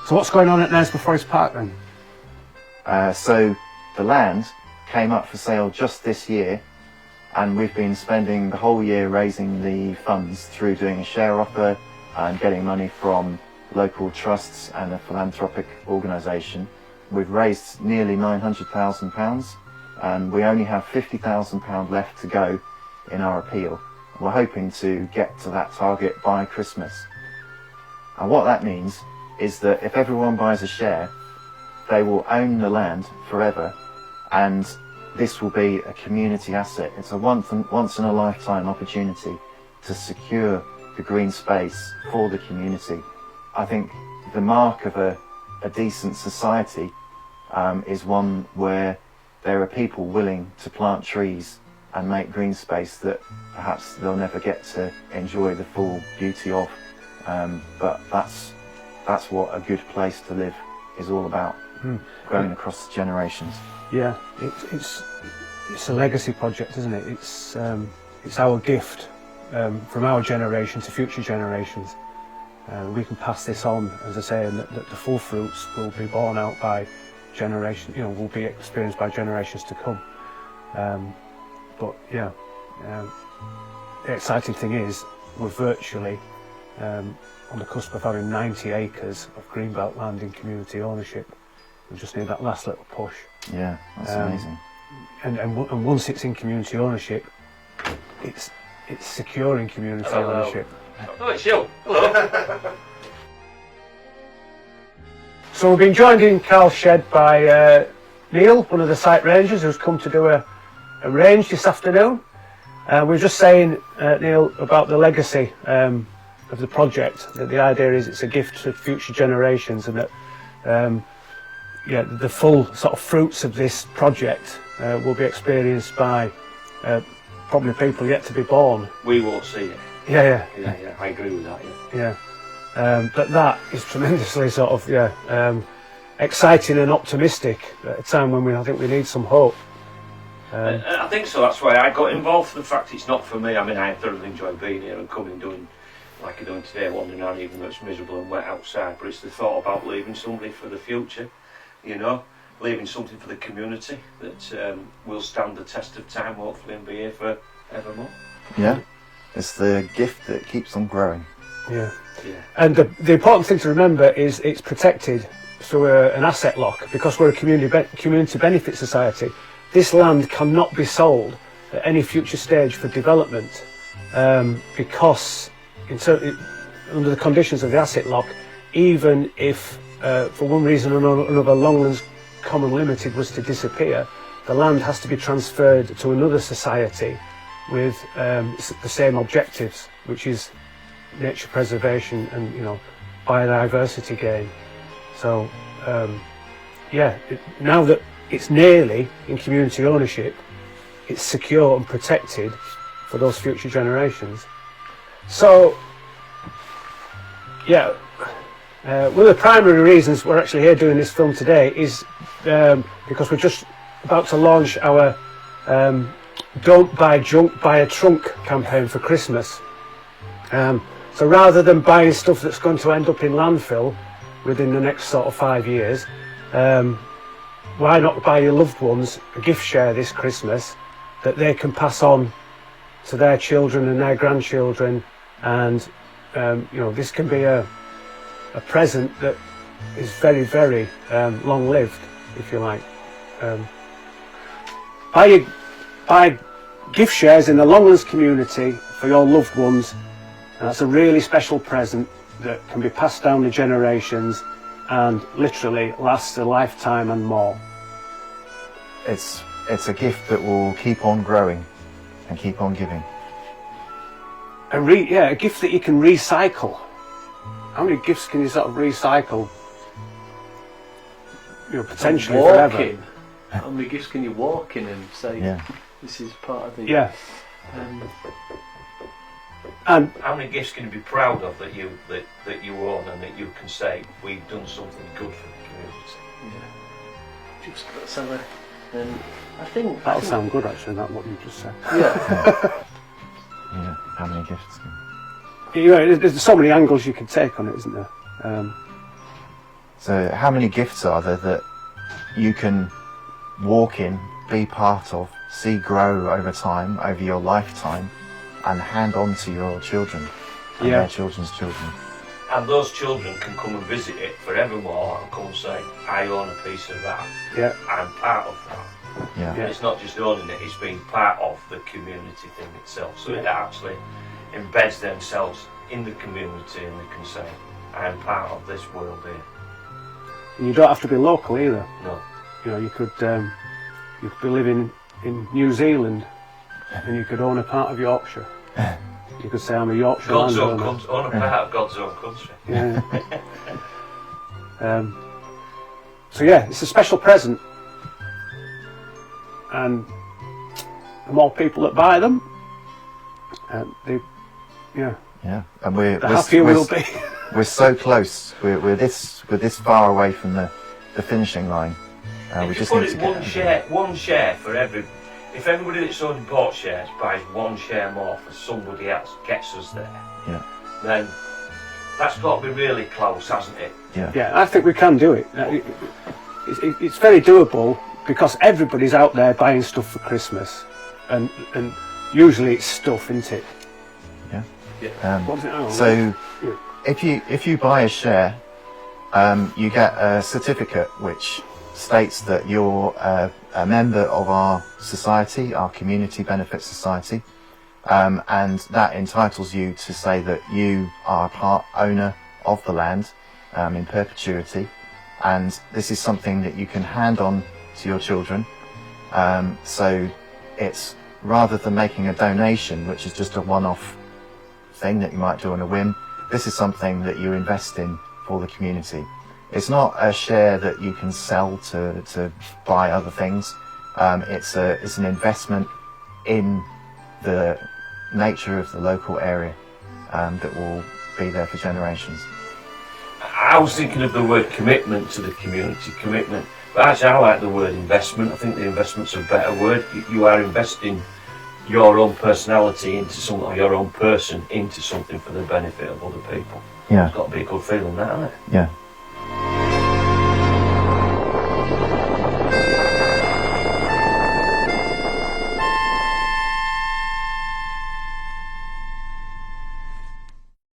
So what's going on at Knaresborough Forest Park then? So the land came up for sale just this year, and we've been spending the whole year raising the funds through doing a share offer and getting money from local trusts and a philanthropic organisation. We've raised nearly £900,000 and we only have £50,000 left to go in our appeal. We're hoping to get to that target by Christmas. And what that means is that if everyone buys a share, they will own the land forever, and this will be a community asset. It's a once in a lifetime opportunity to secure the green space for the community. I think the mark of a decent society is one where there are people willing to plant trees and make green space that perhaps they'll never get to enjoy the full beauty of. But that's what a good place to live is all about, growing across generations. Yeah, it's a legacy project, isn't it? It's our gift from our generation to future generations. We can pass this on, as I say, and that the full fruits will be borne out by generation. Will be experienced by generations to come. But yeah, the exciting thing is we're virtually on the cusp of having 90 acres of greenbelt land in community ownership. We just need that last little push. Yeah, that's amazing. And once it's in community ownership, it's securing community ownership. Oh, it's you. Hello. So we've been joined in Carl's shed by Neil, one of the site rangers, who's come to do a range this afternoon. We were just saying, Neil, about the legacy of the project. That the idea is it's a gift to future generations, and that the full sort of fruits of this project will be experienced by probably people yet to be born. We won't see it. Yeah, I agree with that, yeah. But that is tremendously sort of, exciting and optimistic at a time when I think we need some hope. I think so, that's why I got involved. The fact it's not for me, I mean, I thoroughly enjoy being here and coming, doing like I'm doing today, wandering around even though it's miserable and wet outside, but it's the thought about leaving somebody for the future, leaving something for the community that will stand the test of time, hopefully, and be here for evermore. Yeah, it's the gift that keeps on growing. Yeah. And the important thing to remember is it's protected through an asset lock, because we're a community benefit society. This land cannot be sold at any future stage for development, because under the conditions of the asset lock, even if for one reason or another Longlands Common Limited was to disappear, the land has to be transferred to another society with the same objectives, which is nature preservation and biodiversity gain. So now that it's nearly in community ownership, it's secure and protected for those future generations. So one of the primary reasons we're actually here doing this film today is because we're just about to launch our Don't Buy Junk, Buy a Trunk campaign for Christmas. So rather than buying stuff that's going to end up in landfill within the next sort of 5 years, why not buy your loved ones a gift share this Christmas that they can pass on to their children and their grandchildren, and this can be a present that is very, very long-lived, if you like. Buy gift shares in the Longlands community for your loved ones. That's a really special present that can be passed down the generations and literally lasts a lifetime and more. It's a gift that will keep on growing and keep on giving. A gift that you can recycle. How many gifts can you sort of recycle? Potentially forever. How many gifts can you walk in and say, this is part of the... Yeah. And how many gifts can you be proud of that you own, and that you can say we've done something good for the community? Yeah. Just so I think that'll sound good actually. That what you just said. Yeah. Yeah. How many gifts? There's so many angles you can take on it, isn't there? So how many gifts are there that you can walk in, be part of, see grow over time, over your lifetime, and hand on to your children and their children's children? And those children can come and visit it forevermore and come and say, I own a piece of that. Yeah. I'm part of that. Yeah. And it's not just owning it, it's being part of the community thing itself. So it actually embeds themselves in the community, and they can say, I'm part of this world here. And you don't have to be local either. No. You know, you could be living in New Zealand and you could own a part of Yorkshire. You could say, I'm a Yorkshire God's own landowner. country, own a part of God's own country. Yeah. So yeah, it's a special present, and the more people that buy them, the And the happier we'll be. We're so close. We're this far away from the finishing line. We If you just put need to it get one share for every. If everybody that's owning port shares buys one share more for somebody else gets us there, Yeah. then that's got to be really close, hasn't it? Yeah, I think we can do it. It's very doable because everybody's out there buying stuff for Christmas, and usually it's stuff, isn't it? What's it? Oh, So if you buy a share, you get a certificate which states that you're a member of our society, our community benefit society, and that entitles you to say that you are a part owner of the land in perpetuity, and this is something that you can hand on to your children. So it's, rather than making a donation, which is just a one-off thing that you might do on a whim, this is something that you invest in for the community. It's not a share that you can sell to buy other things. It's an investment in the nature of the local area that will be there for generations. I was thinking of the word commitment to the community, commitment. But actually I like the word investment. I think the investment's a better word. You are investing your own personality into something, or your own person into something for the benefit of other people. Yeah. It's got to be a good feeling, that, hasn't it? Yeah.